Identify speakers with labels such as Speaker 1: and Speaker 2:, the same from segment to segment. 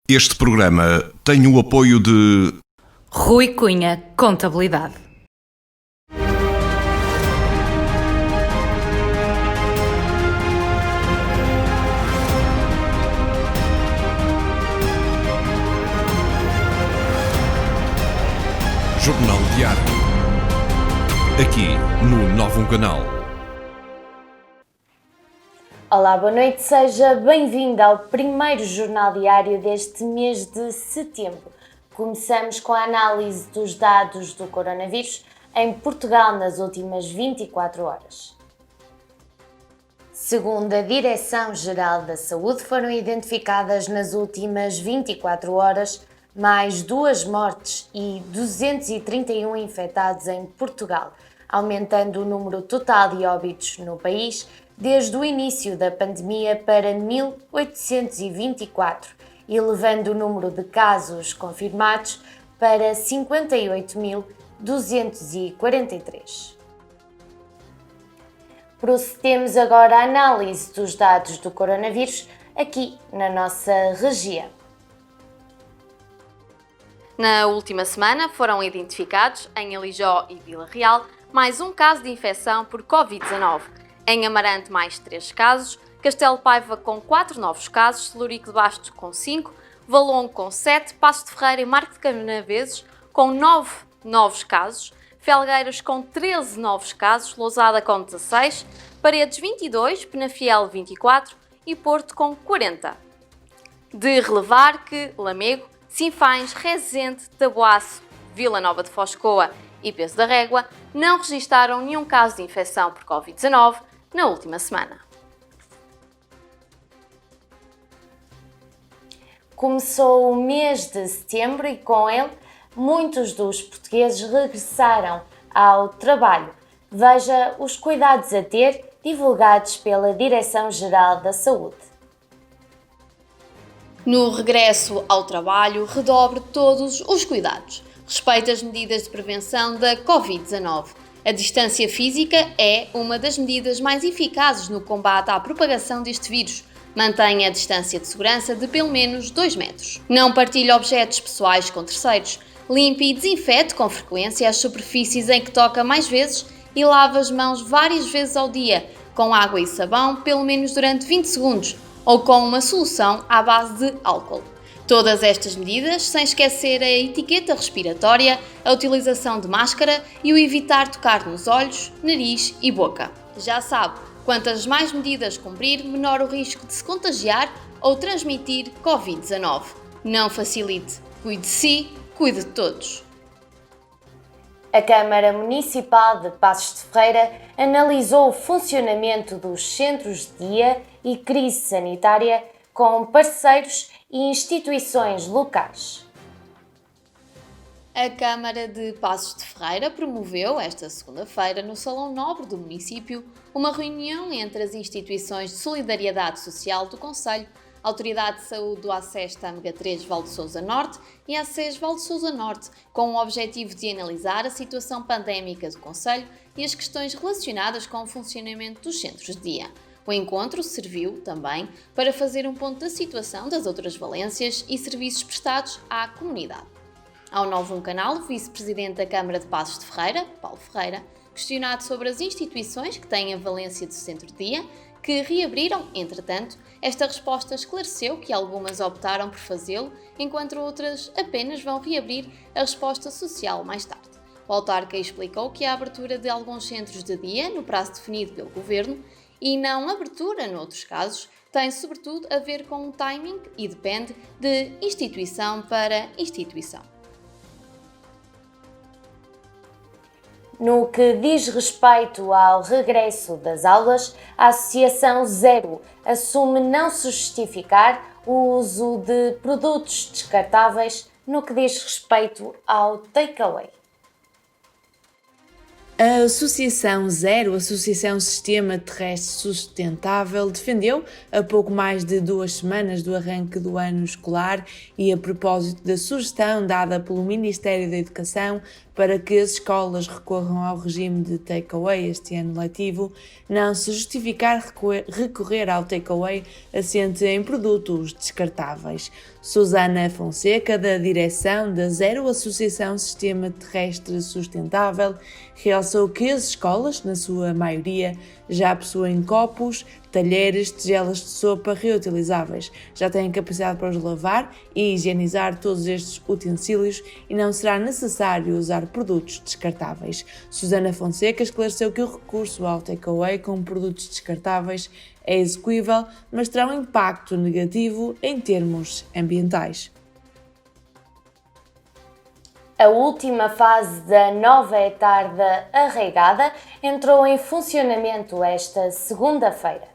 Speaker 1: Este programa tem o apoio de
Speaker 2: Rui Cunha Contabilidade.
Speaker 1: Jornal Diário. Aqui no Novo Canal.
Speaker 3: Olá, boa noite, seja bem-vindo ao primeiro Jornal Diário deste mês de setembro. Começamos com a análise dos dados do coronavírus em Portugal nas últimas 24 horas. Segundo a Direção-Geral da Saúde, foram identificadas nas últimas 24 horas mais 2 mortes e 231 infectados em Portugal, aumentando o número total de óbitos no país desde o início da pandemia para 1.824 e levando o número de casos confirmados para 58.243. Procedemos agora à análise dos dados do coronavírus aqui na nossa região.
Speaker 4: Na última semana foram identificados em Alijó e Vila Real mais um caso de infecção por Covid-19. Em Amarante mais 3 casos, Castelo Paiva com 4 novos casos, Celurico de Basto com 5, Valongo com 7, Paços de Ferreira e Marco de Canaveses com 9 novos casos, Felgueiras com 13 novos casos, Lousada com 16, Paredes 22, Penafiel 24 e Porto com 40. De relevar que Lamego, Sinfães, Rezende, Taboaço, Vila Nova de Foscoa e Peso da Régua não registaram nenhum caso de infecção por Covid-19 na última semana.
Speaker 3: Começou o mês de setembro e com ele muitos dos portugueses regressaram ao trabalho. Veja os cuidados a ter divulgados pela Direção-Geral da Saúde.
Speaker 4: No regresso ao trabalho, redobre todos os cuidados. Respeite as medidas de prevenção da Covid-19. A distância física é uma das medidas mais eficazes no combate à propagação deste vírus. Mantenha a distância de segurança de pelo menos 2 metros. Não partilhe objetos pessoais com terceiros. Limpe e desinfete com frequência as superfícies em que toca mais vezes e lave as mãos várias vezes ao dia, com água e sabão, pelo menos durante 20 segundos, ou com uma solução à base de álcool. Todas estas medidas, sem esquecer a etiqueta respiratória, a utilização de máscara e o evitar tocar nos olhos, nariz e boca. Já sabe, quantas mais medidas cumprir, menor o risco de se contagiar ou transmitir Covid-19. Não facilite. Cuide de si, cuide de todos.
Speaker 3: A Câmara Municipal de Paços de Ferreira analisou o funcionamento dos centros de dia e crise sanitária com parceiros e instituições locais.
Speaker 4: A Câmara de Paços de Ferreira promoveu esta segunda-feira no Salão Nobre do município uma reunião entre as instituições de solidariedade social do concelho, a Autoridade de Saúde do ACES Tâmega 3 Val de Sousa Norte e a ACES Val de Sousa Norte, com o objetivo de analisar a situação pandémica do concelho e as questões relacionadas com o funcionamento dos centros de dia. O encontro serviu, também, para fazer um ponto da situação das outras valências e serviços prestados à comunidade. Ao Novo Canal, o vice-presidente da Câmara de Paços de Ferreira, Paulo Ferreira, questionado sobre as instituições que têm a valência do centro de dia, que reabriram, entretanto, esta resposta esclareceu que algumas optaram por fazê-lo, enquanto outras apenas vão reabrir a resposta social mais tarde. O autarca explicou que a abertura de alguns centros de dia, no prazo definido pelo Governo, e não abertura noutros casos, tem sobretudo a ver com o timing e depende de instituição para instituição.
Speaker 3: No que diz respeito ao regresso das aulas, a Associação Zero assume não se justificar o uso de produtos descartáveis no que diz respeito ao takeaway.
Speaker 5: A Associação Zero, Associação Sistema Terrestre Sustentável, defendeu, a pouco mais de 2 semanas do arranque do ano escolar e a propósito da sugestão dada pelo Ministério da Educação para que as escolas recorram ao regime de takeaway este ano letivo, não se justificar recorrer ao takeaway assente em produtos descartáveis. Susana Fonseca, da direção da Zero Associação Sistema Terrestre Sustentável, realçou que as escolas, na sua maioria, já possuem copos, talheres, tigelas de sopa reutilizáveis. Já têm capacidade para os lavar e higienizar todos estes utensílios e não será necessário usar produtos descartáveis. Susana Fonseca esclareceu que o recurso ao takeaway com produtos descartáveis é execuível, mas terá um impacto negativo em termos ambientais.
Speaker 3: A última fase da nova etarda arraigada entrou em funcionamento esta segunda-feira.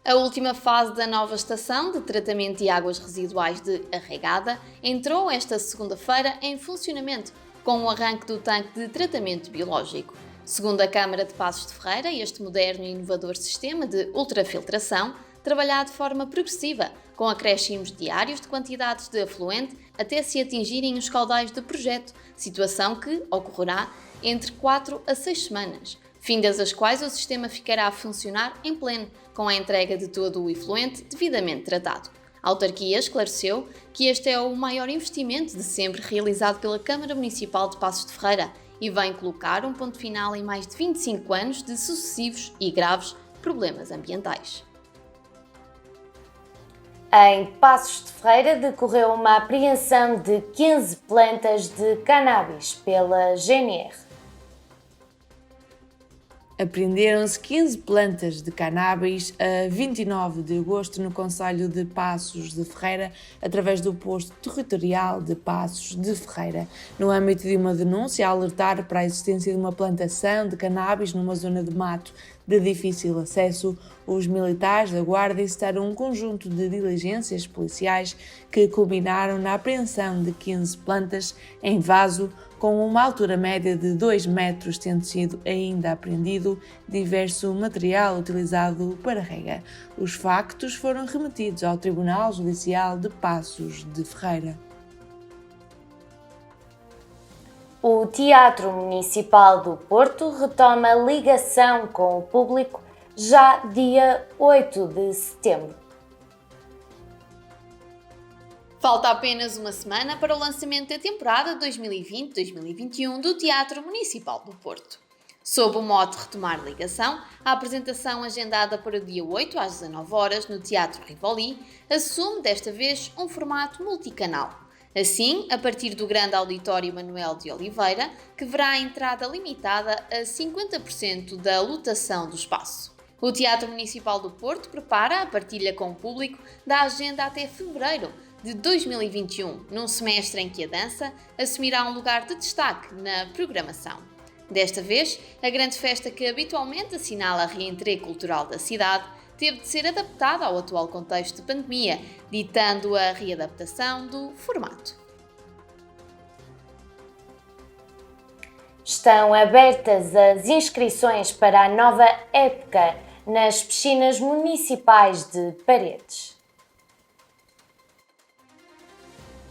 Speaker 4: A última fase da nova estação de tratamento de águas residuais de Arraigada entrou esta segunda-feira em funcionamento, com o arranque do tanque de tratamento biológico. Segundo a Câmara de Passos de Ferreira, este moderno e inovador sistema de ultrafiltração trabalhará de forma progressiva, com acréscimos diários de quantidades de afluente até se atingirem os caudais do projeto, situação que ocorrerá entre 4 a 6 semanas, findas as quais o sistema ficará a funcionar em pleno, com a entrega de todo o efluente devidamente tratado. A autarquia esclareceu que este é o maior investimento de sempre realizado pela Câmara Municipal de Passos de Ferreira e vem colocar um ponto final em mais de 25 anos de sucessivos e graves problemas ambientais.
Speaker 3: Em Passos de Ferreira decorreu uma apreensão de 15 plantas de cannabis pela GNR.
Speaker 5: Apreenderam-se 15 plantas de cannabis a 29 de agosto no concelho de Passos de Ferreira, através do posto territorial de Passos de Ferreira, no âmbito de uma denúncia a alertar para a existência de uma plantação de cannabis numa zona de mato de difícil acesso. Os militares da Guarda executaram um conjunto de diligências policiais que culminaram na apreensão de 15 plantas em vaso com uma altura média de 2 metros, tendo sido ainda apreendido diverso material utilizado para rega. Os factos foram remetidos ao Tribunal Judicial de Passos de Ferreira.
Speaker 3: O Teatro Municipal do Porto retoma ligação com o público já dia 8 de setembro.
Speaker 4: Falta apenas uma semana para o lançamento da temporada 2020-2021 do Teatro Municipal do Porto. Sob o mote Retomar Ligação, a apresentação agendada para o dia 8 às 19 horas no Teatro Rivoli assume desta vez um formato multicanal. Assim, a partir do grande auditório Manuel de Oliveira, que verá a entrada limitada a 50% da lotação do espaço. O Teatro Municipal do Porto prepara a partilha com o público da agenda até fevereiro de 2021, num semestre em que a dança assumirá um lugar de destaque na programação. Desta vez, a grande festa que habitualmente assinala a reentrée cultural da cidade teve de ser adaptada ao atual contexto de pandemia, ditando a readaptação do formato.
Speaker 3: Estão abertas as inscrições para a nova época nas piscinas municipais de Paredes.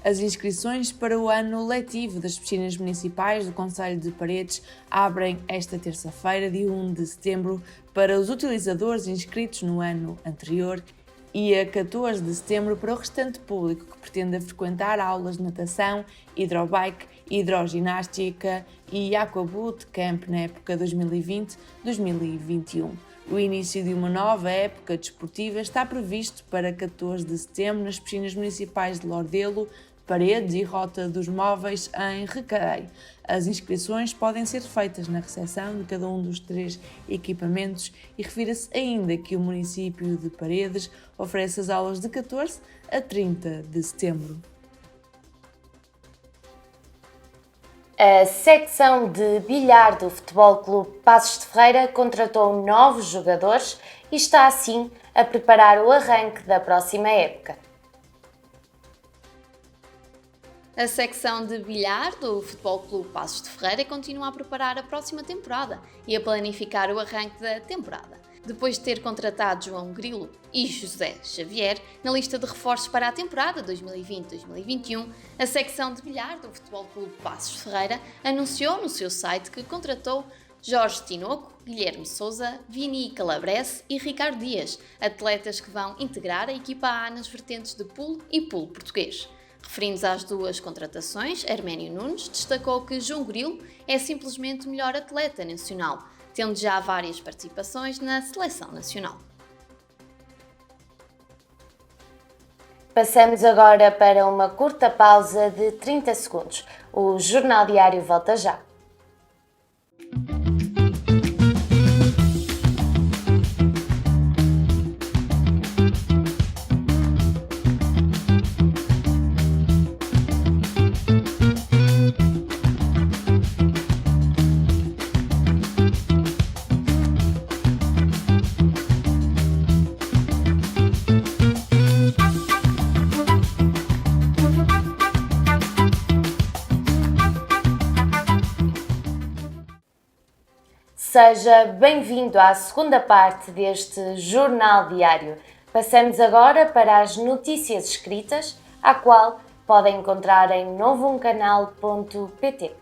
Speaker 5: As inscrições para o ano letivo das piscinas municipais do concelho de Paredes abrem esta terça-feira, dia 1 de setembro, para os utilizadores inscritos no ano anterior e a 14 de setembro para o restante público que pretenda frequentar aulas de natação, hidrobike, hidroginástica e aquaboot camp na época 2020-2021. O início de uma nova época desportiva está previsto para 14 de setembro nas piscinas municipais de Lordelo, Paredes e Rota dos Móveis em Recareio. As inscrições podem ser feitas na recepção de cada um dos 3 equipamentos e refira-se ainda que o município de Paredes oferece as aulas de 14 a 30 de setembro.
Speaker 3: A secção de bilhar do Futebol Clube Passos de Ferreira contratou novos jogadores e está assim a preparar o arranque da próxima época.
Speaker 4: A secção de bilhar do Futebol Clube Passos de Ferreira continua a preparar a próxima temporada e a planificar o arranque da temporada. depois de ter contratado João Grilo e José Xavier na lista de reforços para a temporada 2020-2021, a secção de bilhar do Futebol Clube Paços de Ferreira anunciou no seu site que contratou Jorge Tinoco, Guilherme Sousa, Vini Calabrese e Ricardo Dias, atletas que vão integrar a equipa A nas vertentes de pool e pool português. Referindo-se às duas contratações, Herménio Nunes destacou que João Grilo é simplesmente o melhor atleta nacional, tendo já várias participações na seleção nacional.
Speaker 3: Passamos agora para uma curta pausa de 30 segundos. O Jornal Diário volta já. Seja bem-vindo à segunda parte deste Jornal Diário. Passamos agora para as notícias escritas, a qual podem encontrar em novumcanal.pt.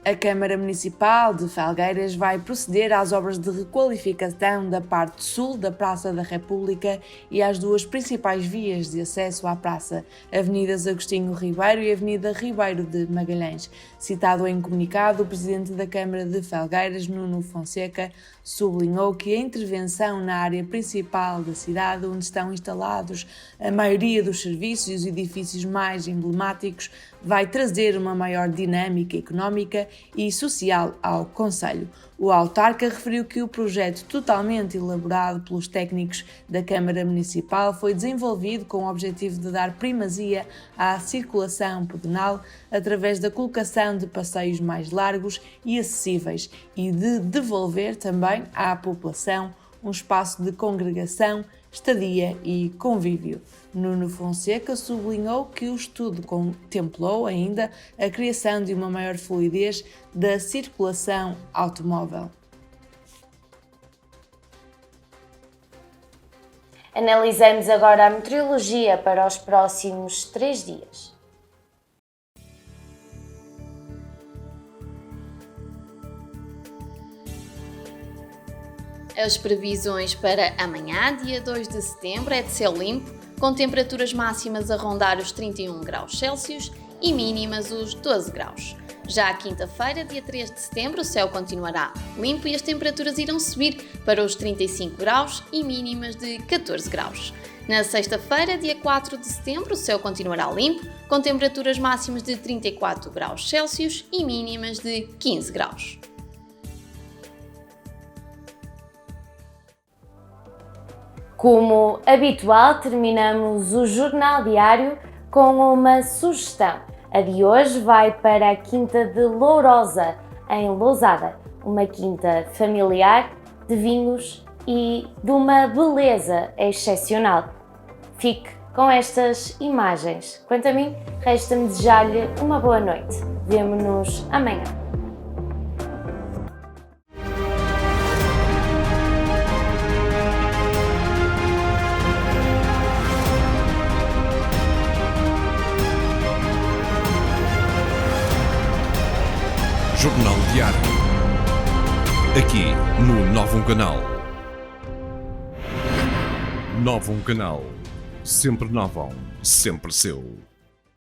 Speaker 5: A Câmara Municipal de Felgueiras vai proceder às obras de requalificação da parte sul da Praça da República e às duas principais vias de acesso à praça, Avenidas Agostinho Ribeiro e Avenida Ribeiro de Magalhães. Citado em comunicado, o Presidente da Câmara de Felgueiras, Nuno Fonseca, sublinhou que a intervenção na área principal da cidade, onde estão instalados a maioria dos serviços e os edifícios mais emblemáticos, vai trazer uma maior dinâmica económica e social ao concelho. O autarca referiu que o projeto, totalmente elaborado pelos técnicos da Câmara Municipal, foi desenvolvido com o objetivo de dar primazia à circulação pedonal através da colocação de passeios mais largos e acessíveis e de devolver também à população um espaço de congregação, estadia e convívio. Nuno Fonseca sublinhou que o estudo contemplou ainda a criação de uma maior fluidez da circulação automóvel.
Speaker 3: Analisamos agora a meteorologia para os próximos 3 dias.
Speaker 4: As previsões para amanhã, dia 2 de setembro, é de céu limpo, com temperaturas máximas a rondar os 31 graus Celsius e mínimas os 12 graus. Já a quinta-feira, dia 3 de setembro, o céu continuará limpo e as temperaturas irão subir para os 35 graus e mínimas de 14 graus. Na sexta-feira, dia 4 de setembro, o céu continuará limpo, com temperaturas máximas de 34 graus Celsius e mínimas de 15 graus.
Speaker 3: Como habitual, terminamos o Jornal Diário com uma sugestão. A de hoje vai para a Quinta de Lourosa, em Lousada, uma quinta familiar de vinhos e de uma beleza excepcional. Fique com estas imagens. Quanto a mim, resta-me desejar-lhe uma boa noite. Vemo-nos amanhã.
Speaker 1: Jornal Diário. Aqui no Novum Canal. Novum Canal. Sempre Novum, sempre seu.